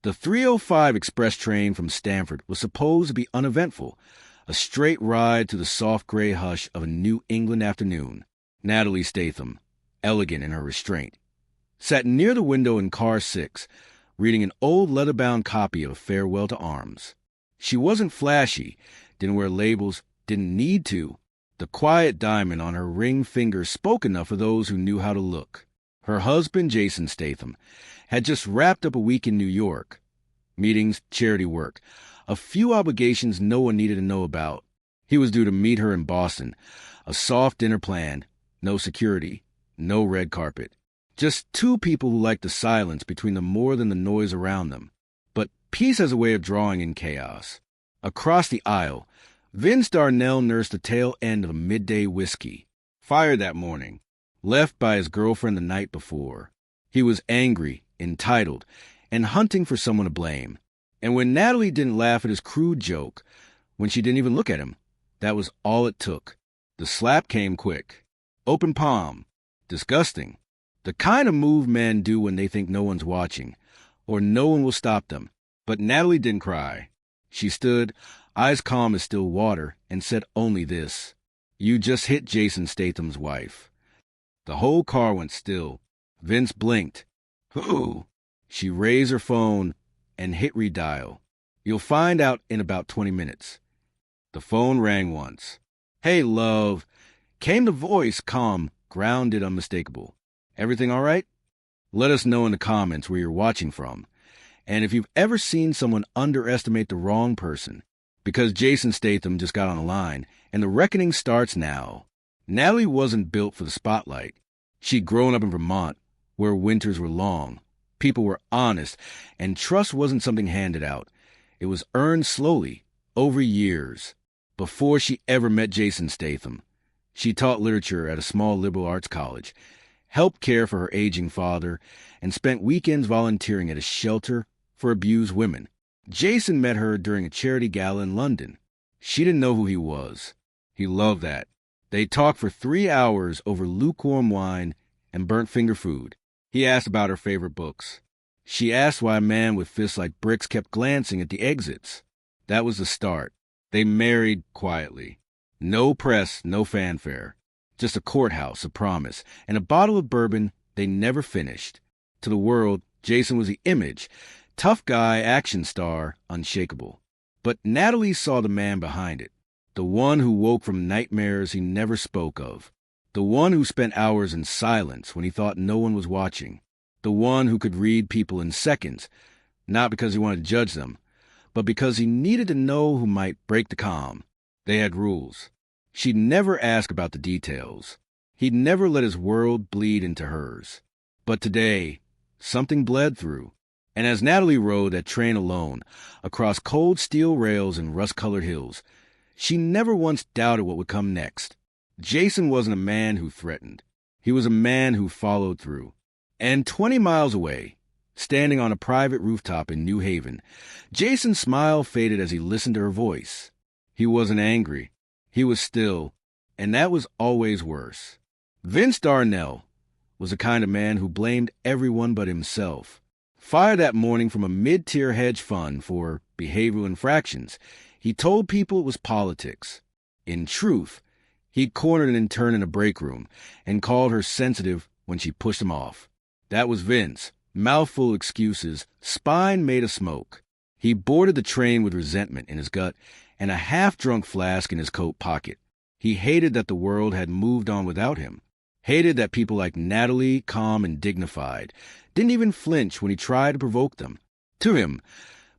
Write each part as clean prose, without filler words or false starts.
The 3:05 express train from Stamford was supposed to be uneventful, a straight ride through the soft gray hush of a New England afternoon. Natalie Statham, elegant in her restraint, sat near the window in car 6, reading an old leather-bound copy of A Farewell to Arms. She wasn't flashy, didn't wear labels, didn't need to. The quiet diamond on her ring finger spoke enough for those who knew how to look. Her husband, Jason Statham, had just wrapped up a week in New York. Meetings, charity work, a few obligations no one needed to know about. He was due to meet her in Boston. A soft dinner planned, no security, no red carpet. Just two people who liked the silence between them more than the noise around them. But peace has a way of drawing in chaos. Across the aisle, Vince Darnell nursed the tail end of a midday whiskey. Fired that morning. Left by his girlfriend the night before. He was angry, entitled, and hunting for someone to blame. And when Natalie didn't laugh at his crude joke, when she didn't even look at him, that was all it took. The slap came quick. Open palm. Disgusting. The kind of move men do when they think no one's watching, or no one will stop them. But Natalie didn't cry. She stood, eyes calm as still water, and said only this: "You just hit Jason Statham's wife." The whole car went still. Vince blinked. "Who?" She raised her phone and hit redial. "You'll find out in about 20 minutes. The phone rang once. "Hey, love," came the voice, calm, grounded, unmistakable. "Everything all right? Let us know in the comments where you're watching from. And if you've ever seen someone underestimate the wrong person, because Jason Statham just got on the line, and the reckoning starts now." Natalie wasn't built for the spotlight. She'd grown up in Vermont, where winters were long, people were honest, and trust wasn't something handed out. It was earned slowly, over years. Before she ever met Jason Statham, she taught literature at a small liberal arts college, helped care for her aging father, and spent weekends volunteering at a shelter for abused women. Jason met her during a charity gala in London. She didn't know who he was. He loved that. They talked for 3 hours over lukewarm wine and burnt finger food. He asked about her favorite books. She asked why a man with fists like bricks kept glancing at the exits. That was the start. They married quietly. No press, no fanfare. Just a courthouse, a promise, and a bottle of bourbon they never finished. To the world, Jason was the image. Tough guy, action star, unshakable. But Natalie saw the man behind it. The one who woke from nightmares he never spoke of. The one who spent hours in silence when he thought no one was watching. The one who could read people in seconds, not because he wanted to judge them, but because he needed to know who might break the calm. They had rules. She'd never ask about the details. He'd never let his world bleed into hers. But today, something bled through. And as Natalie rode that train alone, across cold steel rails and rust-colored hills, she never once doubted what would come next. Jason wasn't a man who threatened. He was a man who followed through. And 20 miles away, standing on a private rooftop in New Haven, Jason's smile faded as he listened to her voice. He wasn't angry. He was still, and that was always worse. Vince Darnell was the kind of man who blamed everyone but himself. Fired that morning from a mid-tier hedge fund for behavioral infractions, he told people it was politics. In truth, he'd cornered an intern in a break room and called her sensitive when she pushed him off. That was Vince. Mouthful of excuses, spine made of smoke. He boarded the train with resentment in his gut and a half-drunk flask in his coat pocket. He hated that the world had moved on without him. Hated that people like Natalie, calm and dignified, didn't even flinch when he tried to provoke them. To him,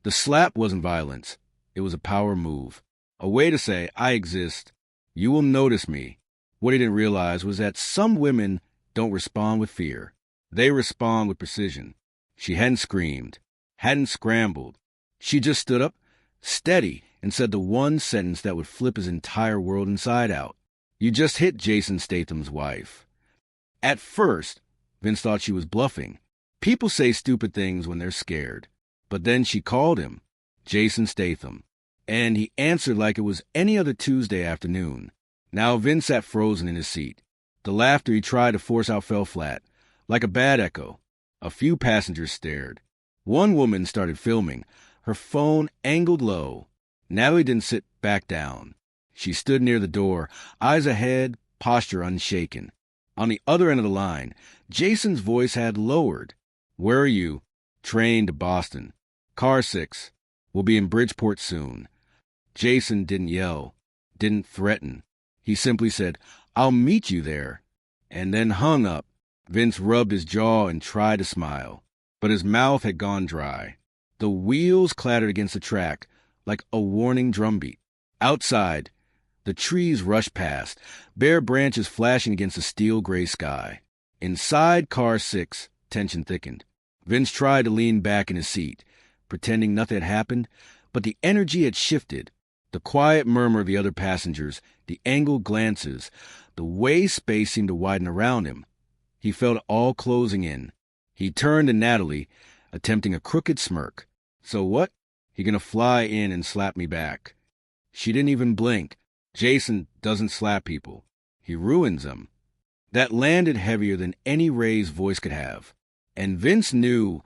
the slap wasn't violence. It was a power move. A way to say, "I exist. You will notice me." What he didn't realize was that some women don't respond with fear. They respond with precision. She hadn't screamed, hadn't scrambled. She just stood up, steady, and said the one sentence that would flip his entire world inside out. "You just hit Jason Statham's wife." At first, Vince thought she was bluffing. People say stupid things when they're scared. But then she called him Jason Statham, and he answered like it was any other Tuesday afternoon. Now Vince sat frozen in his seat. The laughter he tried to force out fell flat, like a bad echo. A few passengers stared. One woman started filming, her phone angled low. Natalie didn't sit back down. She stood near the door, eyes ahead, posture unshaken. On the other end of the line, Jason's voice had lowered. "Where are you?" "Train to Boston. Car 6. We'll be in Bridgeport soon." Jason didn't yell, didn't threaten. He simply said, "I'll meet you there," and then hung up. Vince rubbed his jaw and tried to smile, but his mouth had gone dry. The wheels clattered against the track like a warning drumbeat. Outside, the trees rushed past, bare branches flashing against the steel gray sky. Inside car 6, tension thickened. Vince tried to lean back in his seat, pretending nothing had happened, but the energy had shifted. The quiet murmur of the other passengers, the angled glances, the way space seemed to widen around him. He felt it all closing in. He turned to Natalie, attempting a crooked smirk. "So what? He gonna fly in and slap me back?" She didn't even blink. Jason doesn't slap people. He ruins them. That landed heavier than any Ray's voice could have. And Vince knew,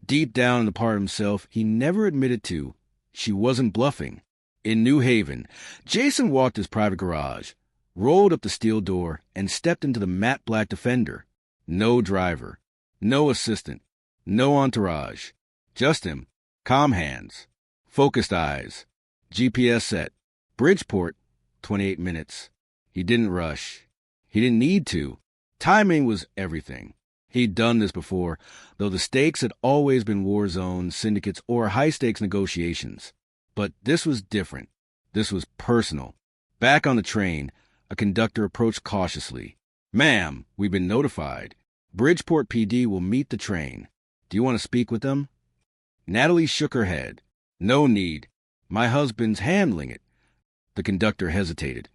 deep down in the part of himself he never admitted to, she wasn't bluffing. In New Haven, Jason walked his private garage, rolled up the steel door, and stepped into the matte black Defender. No driver, no assistant, no entourage. Just him, calm hands, focused eyes, GPS set. Bridgeport, 28 minutes. He didn't rush. He didn't need to. Timing was everything. He'd done this before, though the stakes had always been war zones, syndicates, or high-stakes negotiations. But this was different. This was personal. Back on the train, a conductor approached cautiously. "Ma'am, we've been notified. Bridgeport PD will meet the train. Do you want to speak with them?" Natalie shook her head. "No need. My husband's handling it." The conductor hesitated,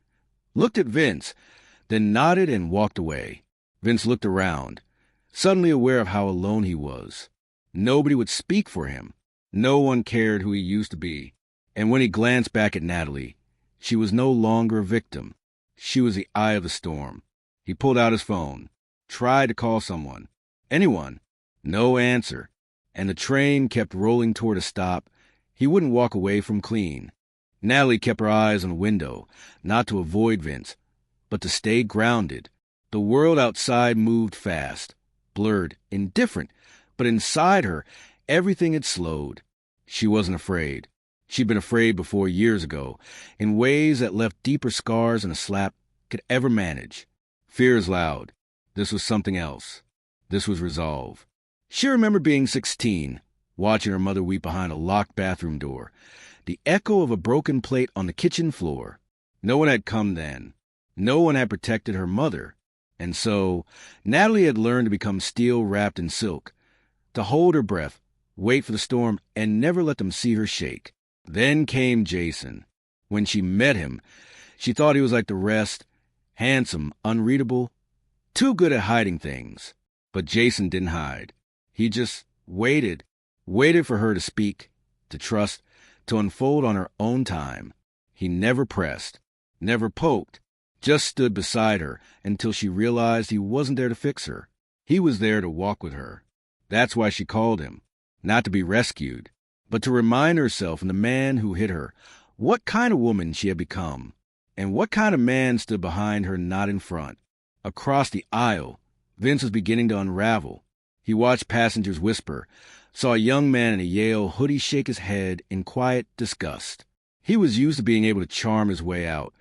looked at Vince, then nodded and walked away. Vince looked around, suddenly aware of how alone he was. Nobody would speak for him. No one cared who he used to be. And when he glanced back at Natalie, she was no longer a victim. She was the eye of the storm. He pulled out his phone, tried to call someone. Anyone. No answer. And the train kept rolling toward a stop he wouldn't walk away from clean. Natalie kept her eyes on the window, not to avoid Vince, but to stay grounded. The world outside moved fast, blurred, indifferent, but inside her, everything had slowed. She wasn't afraid. She'd been afraid before years ago, in ways that left deeper scars than a slap could ever manage. Fear is loud. This was something else. This was resolve. She remembered being 16, watching her mother weep behind a locked bathroom door, the echo of a broken plate on the kitchen floor. No one had come then. No one had protected her mother. And so, Natalie had learned to become steel wrapped in silk, to hold her breath, wait for the storm, and never let them see her shake. Then came Jason. When she met him, she thought he was like the rest, handsome, unreadable, too good at hiding things. But Jason didn't hide. He just waited for her to speak, to trust, to unfold on her own time. He never pressed, never poked, just stood beside her until she realized he wasn't there to fix her. He was there to walk with her. That's why she called him, not to be rescued, but to remind herself and the man who hit her what kind of woman she had become, and what kind of man stood behind her, not in front. Across the aisle, Vince was beginning to unravel. He watched passengers whisper, saw a young man in a Yale hoodie shake his head in quiet disgust. He was used to being able to charm his way out,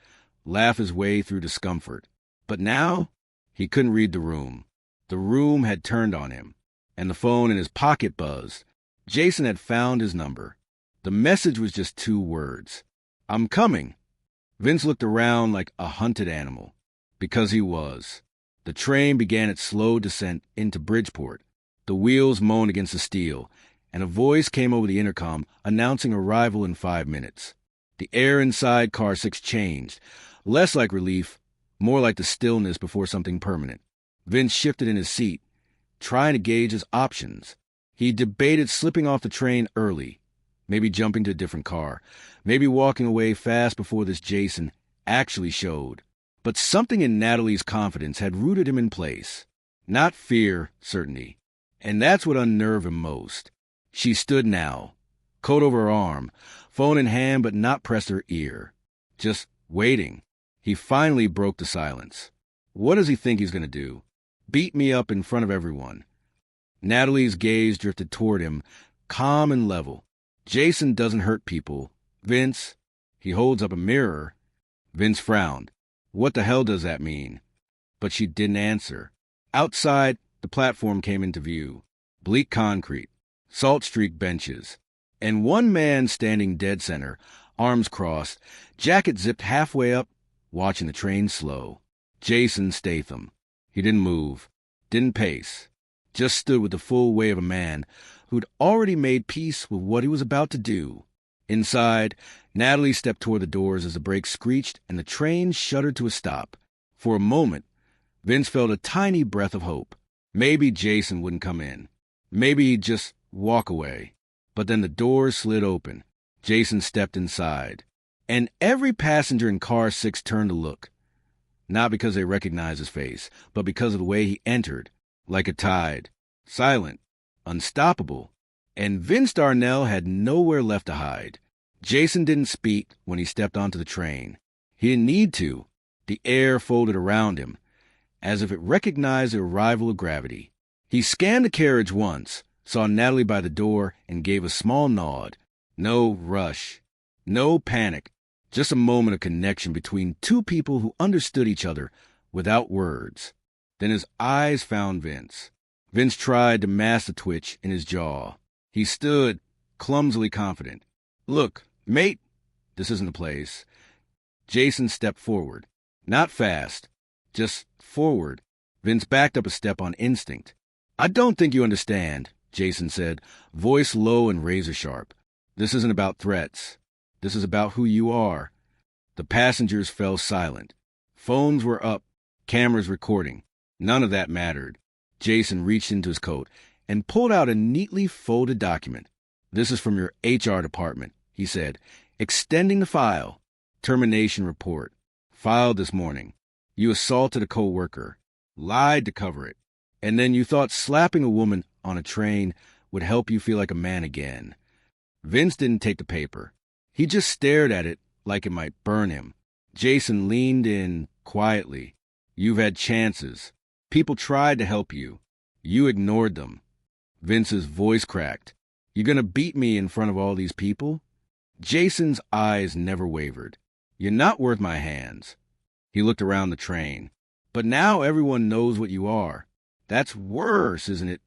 laugh his way through discomfort. But now, he couldn't read the room. The room had turned on him, and the phone in his pocket buzzed. Jason had found his number. The message was just 2 words. "I'm coming." Vince looked around like a hunted animal, because he was. The train began its slow descent into Bridgeport. The wheels moaned against the steel, and a voice came over the intercom announcing arrival in 5 minutes. The air inside car 6 changed, less like relief, more like the stillness before something permanent. Vince shifted in his seat, trying to gauge his options. He debated slipping off the train early, maybe jumping to a different car, maybe walking away fast before this Jason actually showed. But something in Natalie's confidence had rooted him in place. Not fear, certainty. And that's what unnerved him most. She stood now, coat over her arm, phone in hand but not pressed her ear. Just waiting. He finally broke the silence. What does he think he's going to do? Beat me up in front of everyone. Natalie's gaze drifted toward him, calm and level. Jason doesn't hurt people. Vince, he holds up a mirror. Vince frowned. What the hell does that mean? But she didn't answer. Outside, the platform came into view. Bleak concrete, salt-streaked benches, and one man standing dead center, arms crossed, jacket zipped halfway up, watching the train slow. Jason Statham. He didn't move, didn't pace, just stood with the full weight of a man who'd already made peace with what he was about to do. Inside, Natalie stepped toward the doors as the brakes screeched and the train shuddered to a stop. For a moment, Vince felt a tiny breath of hope. Maybe Jason wouldn't come in. Maybe he'd just walk away. But then the doors slid open. Jason stepped inside. And every passenger in car 6 turned to look. Not because they recognized his face, but because of the way he entered. Like a tide. Silent. Unstoppable. And Vince Darnell had nowhere left to hide. Jason didn't speak when he stepped onto the train. He didn't need to. The air folded around him, as if it recognized the arrival of gravity. He scanned the carriage once, saw Natalie by the door, and gave a small nod. No rush. No panic. Just a moment of connection between two people who understood each other without words. Then his eyes found Vince. Vince tried to mask the twitch in his jaw. He stood, clumsily confident. Look, mate, this isn't the place. Jason stepped forward. Not fast, just forward. Vince backed up a step on instinct. I don't think you understand, Jason said, voice low and razor-sharp. This isn't about threats. This is about who you are. The passengers fell silent. Phones were up, cameras recording. None of that mattered. Jason reached into his coat and pulled out a neatly folded document. This is from your HR department, he said, extending the file. Termination report. Filed this morning. You assaulted a co-worker. Lied to cover it. And then you thought slapping a woman on a train would help you feel like a man again. Vince didn't take the paper. He just stared at it like it might burn him. Jason leaned in quietly. You've had chances. People tried to help you. You ignored them. Vince's voice cracked. You gonna beat me in front of all these people? Jason's eyes never wavered. You're not worth my hands. He looked around the train. But now everyone knows what you are. That's worse, isn't it?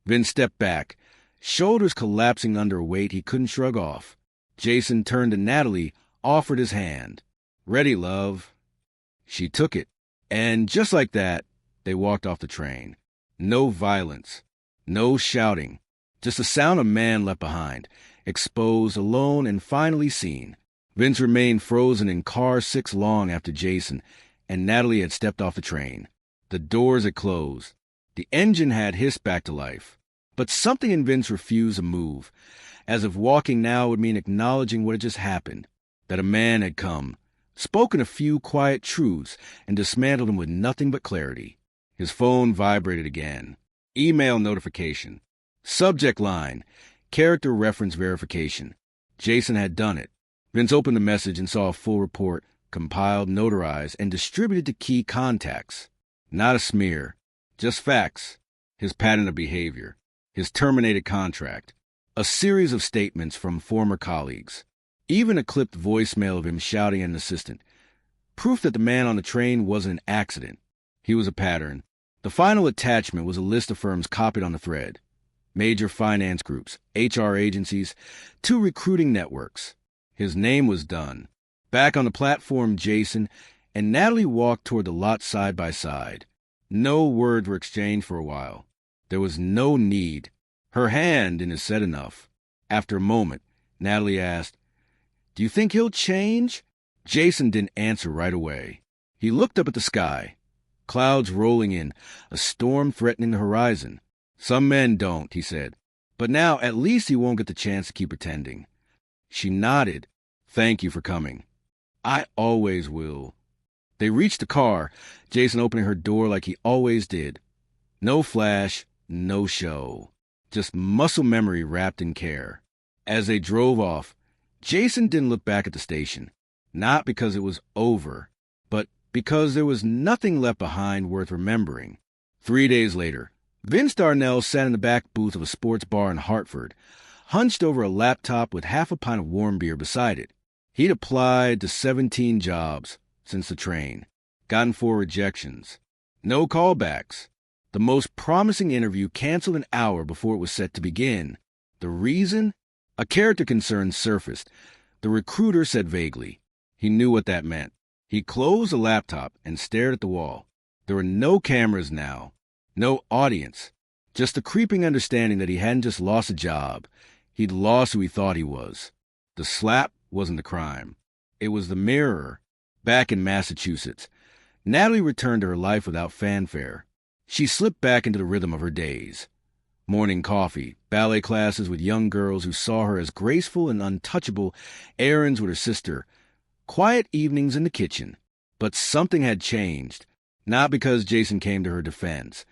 Vince stepped back, shoulders collapsing under a weight he couldn't shrug off. Jason turned to Natalie, offered his hand. Ready, love. She took it. And just like that, they walked off the train. No violence. No shouting. Just the sound of man left behind, exposed, alone, and finally seen. Vince remained frozen in car 6 long after Jason, and Natalie had stepped off the train. The doors had closed. The engine had hissed back to life. But something in Vince refused to move, as if walking now would mean acknowledging what had just happened, that a man had come, spoken a few quiet truths, and dismantled him with nothing but clarity. His phone vibrated again. Email notification. Subject line, character reference verification. Jason had done it. Vince opened the message and saw a full report, compiled, notarized, and distributed to key contacts. Not a smear, just facts. His pattern of behavior, his terminated contract, a series of statements from former colleagues, even a clipped voicemail of him shouting at an assistant. Proof that the man on the train wasn't an accident. He was a pattern. The final attachment was a list of firms copied on the thread. Major finance groups, HR agencies, 2 recruiting networks. His name was done. Back on the platform, Jason and Natalie walked toward the lot side by side. No words were exchanged for a while. There was no need. Her hand in his said enough. After a moment, Natalie asked, Do you think he'll change? Jason didn't answer right away. He looked up at the sky. Clouds rolling in, a storm threatening the horizon. Some men don't, he said. But now at least he won't get the chance to keep pretending. She nodded. Thank you for coming. I always will. They reached the car, Jason opening her door like he always did. No flash, no show. just muscle memory wrapped in care. As they drove off, Jason didn't look back at the station, not because it was over, but because there was nothing left behind worth remembering. 3 days later, Vince Darnell sat in the back booth of a sports bar in Hartford, hunched over a laptop with half a pint of warm beer beside it. He'd applied to 17 jobs since the train, gotten 4 rejections, no callbacks. The most promising interview canceled an hour before it was set to begin. The reason? A character concern surfaced. The recruiter said vaguely. He knew what that meant. He closed the laptop and stared at the wall. There were no cameras now, no audience, just the creeping understanding that he hadn't just lost a job. He'd lost who he thought he was. The slap wasn't the crime. It was the mirror. Back in Massachusetts, Natalie returned to her life without fanfare. She slipped back into the rhythm of her days. Morning coffee, ballet classes with young girls who saw her as graceful and untouchable, errands with her sister, quiet evenings in the kitchen. But something had changed, not because Jason came to her defense,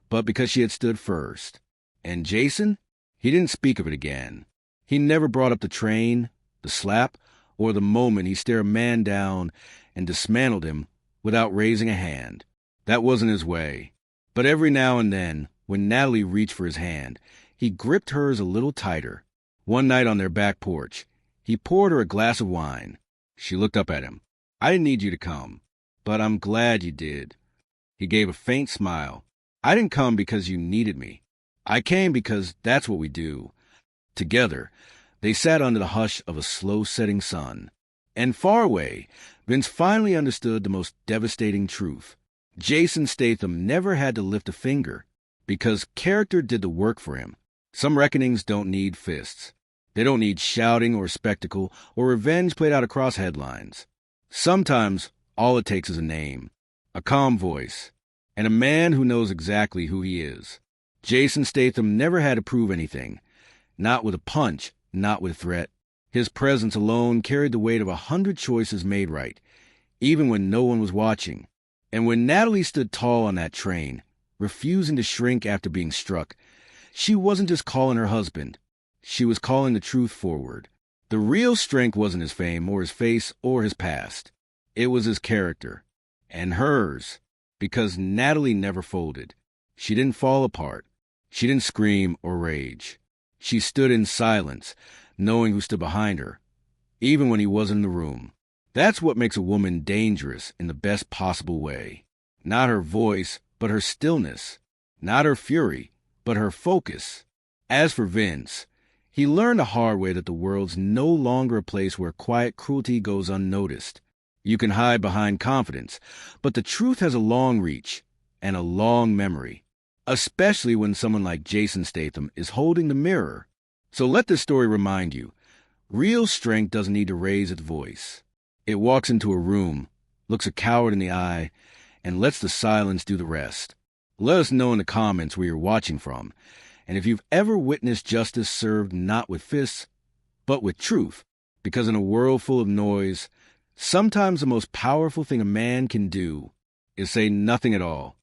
but because she had stood first. And Jason? He didn't speak of it again. He never brought up the train, the slap, or the moment he stared a man down and dismantled him without raising a hand. That wasn't his way. But every now and then, when Natalie reached for his hand, he gripped hers a little tighter. One night on their back porch, he poured her a glass of wine. She looked up at him. "I didn't need you to come, but I'm glad you did." He gave a faint smile. "I didn't come because you needed me. I came because that's what we do." Together, they sat under the hush of a slow-setting sun. And far away, Vince finally understood the most devastating truth. Jason Statham never had to lift a finger, because character did the work for him. Some reckonings don't need fists. They don't need shouting or spectacle or revenge played out across headlines. Sometimes all it takes is a name, a calm voice, and a man who knows exactly who he is. Jason Statham never had to prove anything, not with a punch, not with threat. His presence alone carried the weight of 100 choices made right, even when no one was watching. And when Natalie stood tall on that train, refusing to shrink after being struck, she wasn't just calling her husband. She was calling the truth forward. The real strength wasn't his fame or his face or his past. It was his character. And hers. Because Natalie never folded. She didn't fall apart. She didn't scream or rage. She stood in silence, knowing who stood behind her, even when he wasn't in the room. That's what makes a woman dangerous in the best possible way. Not her voice, but her stillness. Not her fury, but her focus. As for Vince, he learned the hard way that the world's no longer a place where quiet cruelty goes unnoticed. You can hide behind confidence, but the truth has a long reach and a long memory, especially when someone like Jason Statham is holding the mirror. So let this story remind you, real strength doesn't need to raise its voice. It walks into a room, looks a coward in the eye, and lets the silence do the rest. Let us know in the comments where you're watching from, and if you've ever witnessed justice served not with fists, but with truth, because in a world full of noise, sometimes the most powerful thing a man can do is say nothing at all.